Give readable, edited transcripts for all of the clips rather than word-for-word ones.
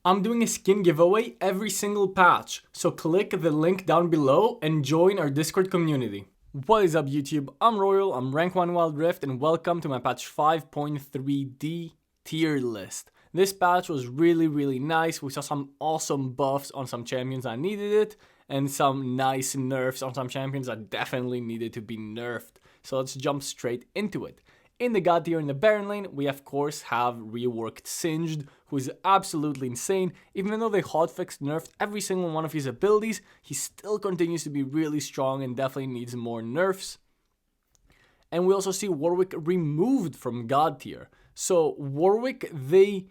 I'm doing a skin giveaway every single patch, so click the link down below and join our Discord community. What is up YouTube, I'm Royal, I'm rank 1 Wild Rift, and welcome to my patch 5.3D tier list. This patch was really nice. We saw some awesome buffs on some champions that needed it, and some nice nerfs on some champions that definitely needed to be nerfed. So let's jump straight into it. In the god tier in the Baron lane, we of course have reworked Singed, who is absolutely insane. Even though they hotfixed nerfed every single one of his abilities, he still continues to be really strong and definitely needs more nerfs. And we also see Warwick removed from god tier. So Warwick, the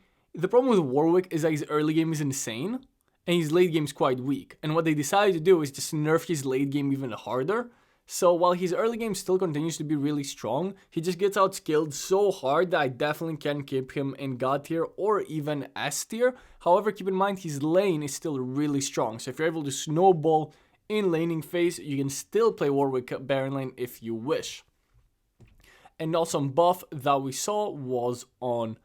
problem with Warwick is that his early game is insane, and his late game is quite weak. And what they decided to do is just nerf his late game even harder. So while his early game still continues to be really strong, he just gets outskilled so hard that I definitely can keep him in god tier or even S tier. However, keep in mind his lane is still really strong. So if you're able to snowball in laning phase, you can still play Warwick Baron lane if you wish. And awesome buff that we saw was on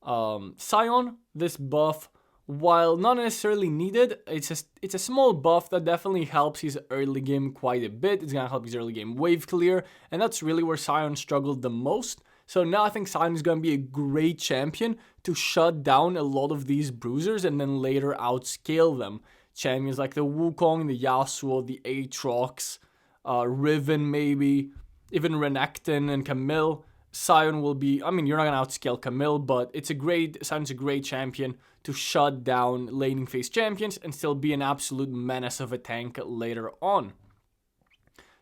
Sion. This buff, while not necessarily needed, it's a small buff that definitely helps his early game quite a bit. It's gonna help his early game wave clear, and that's really where Sion struggled the most. So now I think Sion is gonna be a great champion to shut down a lot of these bruisers and then later outscale them. Champions like the Wukong, the Yasuo, the Aatrox, Riven maybe, even Renekton and Camille. Sion will be, I mean, you're not gonna outscale Camille, but Sion's a great champion to shut down laning phase champions and still be an absolute menace of a tank later on.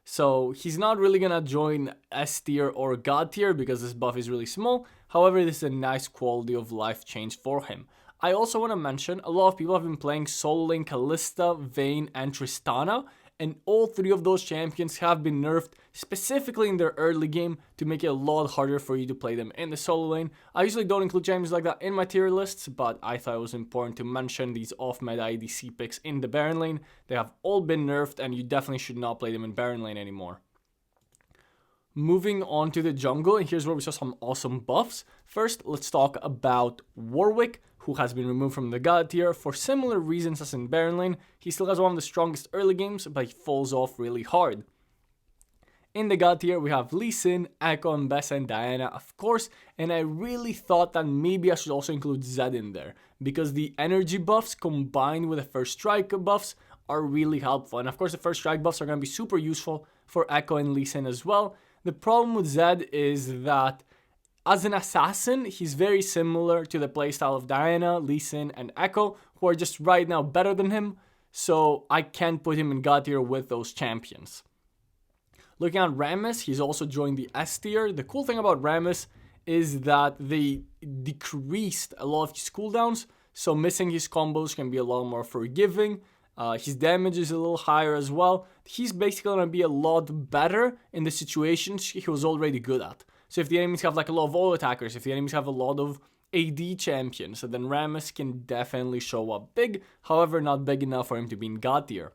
So he's not really gonna join S tier or god tier because this buff is really small. However, this is a nice quality of life change for him. I also want to mention a lot of people have been playing solo lane Kalista, Vayne, and Tristana, and all three of those champions have been nerfed specifically in their early game to make it a lot harder for you to play them in the solo lane. I usually don't include champions like that in my tier lists, but I thought it was important to mention these off-meta IDC picks in the Baron lane. They have all been nerfed, and you definitely should not play them in Baron lane anymore. Moving on to the jungle, and here's where we saw some awesome buffs. First, let's talk about Warwick, who has been removed from the god tier for similar reasons as in Baron lane. He still has one of the strongest early games, but he falls off really hard. In the god tier, we have Lee Sin, Echo, and Bessa, and Diana, of course, and I really thought that maybe I should also include Zed in there, because the energy buffs combined with the first strike buffs are really helpful. And of course, the first strike buffs are going to be super useful for Echo and Lee Sin as well. The problem with Zed is that as an assassin, he's very similar to the playstyle of Diana, Lee Sin, and Echo, who are just right now better than him, so I can't put him in god tier with those champions. Looking at Rammus, he's also joined the S tier. The cool thing about Rammus is that they decreased a lot of his cooldowns, so missing his combos can be a lot more forgiving. His damage is a little higher as well. He's basically going to be a lot better in the situations he was already good at. So if the enemies have like a lot of all attackers, if the enemies have a lot of AD champions, then Rammus can definitely show up big, however not big enough for him to be in god tier.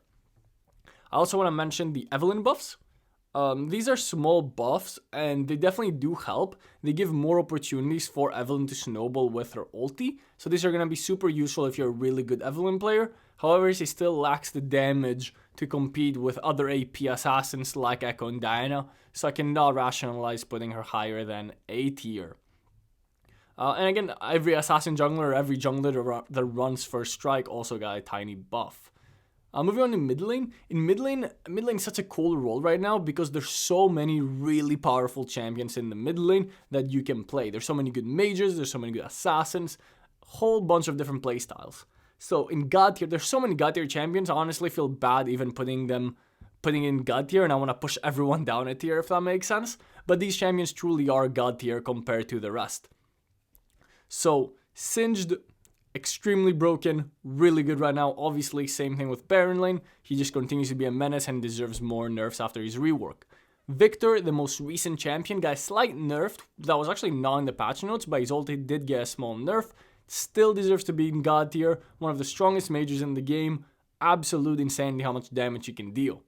I also want to mention the Evelynn buffs. These are small buffs and they definitely do help. They give more opportunities for Evelynn to snowball with her ulti. So these are going to be super useful if you're a really good Evelynn player. However, she still lacks the damage to compete with other AP assassins like Echo and Diana. So I cannot rationalize putting her higher than A tier. And again, every assassin jungler or every jungler that runs first strike also got a tiny buff. Moving on to mid lane. In mid lane is such a cool role right now because there's so many really powerful champions in the mid lane that you can play. There's so many good mages, there's so many good assassins, whole bunch of different playstyles. So in god tier, there's so many god tier champions, I honestly feel bad even putting in god tier, and I want to push everyone down a tier if that makes sense. But these champions truly are god tier compared to the rest. So Singed, extremely broken, really good right now. Obviously, same thing with Baron lane. He just continues to be a menace and deserves more nerfs after his rework. Victor, the most recent champion, got a slight nerf that was actually not in the patch notes, but his ulti did get a small nerf. Still deserves to be in god tier, one of the strongest mages in the game. Absolute insanity how much damage he can deal.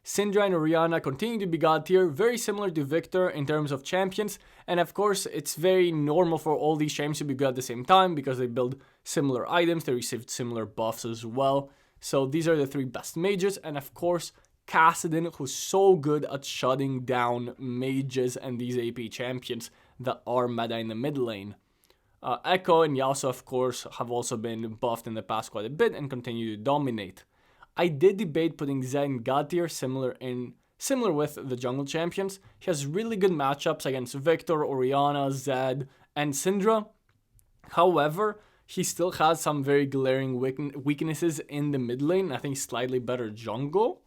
Syndra and Orianna continue to be god tier, very similar to Victor in terms of champions, and of course it's very normal for all these champions to be good at the same time because they build similar items, they received similar buffs as well. So these are the 3 best mages, and of course Kassadin, who's so good at shutting down mages and these AP champions that are meta in the mid lane. Echo and Yasuo, of course, have also been buffed in the past quite a bit and continue to dominate. I did debate putting Zed in god tier, similar with the jungle champions. He has really good matchups against Victor, Orianna, Zed, and Syndra. However, he still has some very glaring weaknesses in the mid lane. I think slightly better jungle.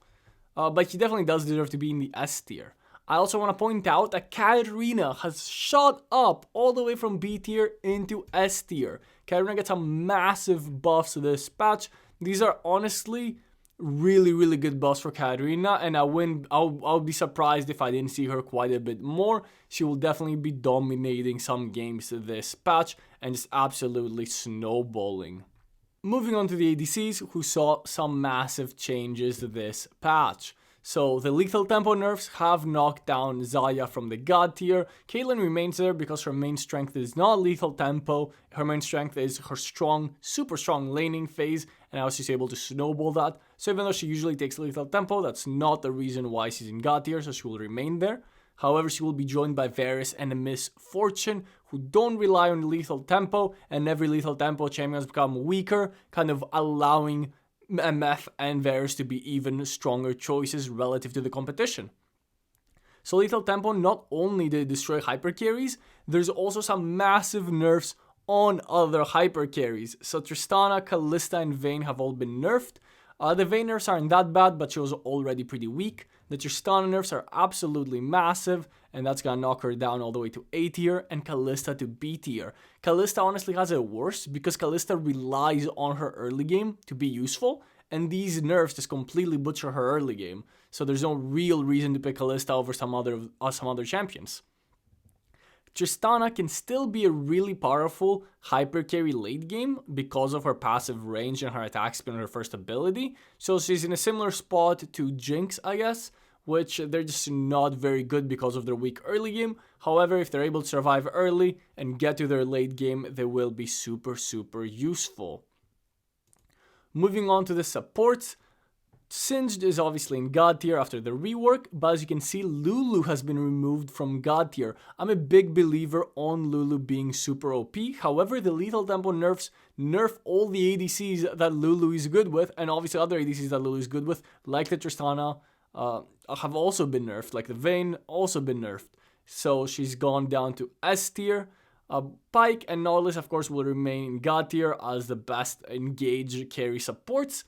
But he definitely does deserve to be in the S tier. I also want to point out that Katarina has shot up all the way from B tier into S tier. Katarina gets some massive buffs this patch. These are honestly really good buffs for Katarina, and I'll be surprised if I didn't see her quite a bit more. She will definitely be dominating some games this patch and just absolutely snowballing. Moving on to the ADCs, who saw some massive changes this patch. So the lethal tempo nerfs have knocked down Xayah from the god tier. Caitlyn remains there because her main strength is not lethal tempo. Her main strength is her super strong laning phase, and now she's able to snowball that. So even though she usually takes lethal tempo, that's not the reason why she's in god tier, so she will remain there. However, she will be joined by Varus and Miss Fortune, who don't rely on lethal tempo, and every lethal tempo champion has become weaker, kind of allowing MF and Varus to be even stronger choices relative to the competition. So lethal tempo, not only did it destroy hyper carries, there's also some massive nerfs on other hyper carries. So Tristana, Kalista, and Vayne have all been nerfed. The Vayne nerfs aren't that bad, but she was already pretty weak. The Tristana nerfs are absolutely massive, and that's gonna knock her down all the way to A tier, and Kalista to B tier. Kalista honestly has it worse because Kalista relies on her early game to be useful, and these nerfs just completely butcher her early game. So there's no real reason to pick Kalista over some other champions. Tristana can still be a really powerful hyper carry late game because of her passive range and her attack speed and her first ability. So she's in a similar spot to Jinx, I guess, which they're just not very good because of their weak early game. However, if they're able to survive early and get to their late game, they will be super useful. Moving on to the supports. Singed is obviously in god tier after the rework, but as you can see, Lulu has been removed from god tier. I'm a big believer on Lulu being super OP. However, the lethal tempo nerfs nerf all the ADCs that Lulu is good with, and obviously other ADCs that Lulu is good with, like the Tristana, have also been nerfed, like the Vayne also been nerfed. So she's gone down to S tier. Pyke and Nautilus, of course, will remain in god tier as the best engage carry supports.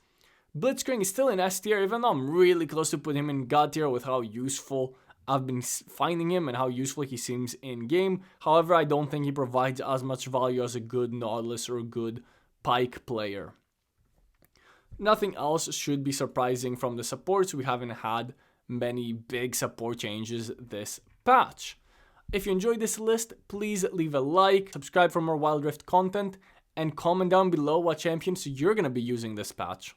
Blitzcrank is still in S tier, even though I'm really close to putting him in god tier with how useful I've been finding him and how useful he seems in game. However, I don't think he provides as much value as a good Nautilus or a good Pyke player. Nothing else should be surprising from the supports. We haven't had many big support changes this patch. If you enjoyed this list, please leave a like, subscribe for more Wild Rift content, and comment down below what champions you're going to be using this patch.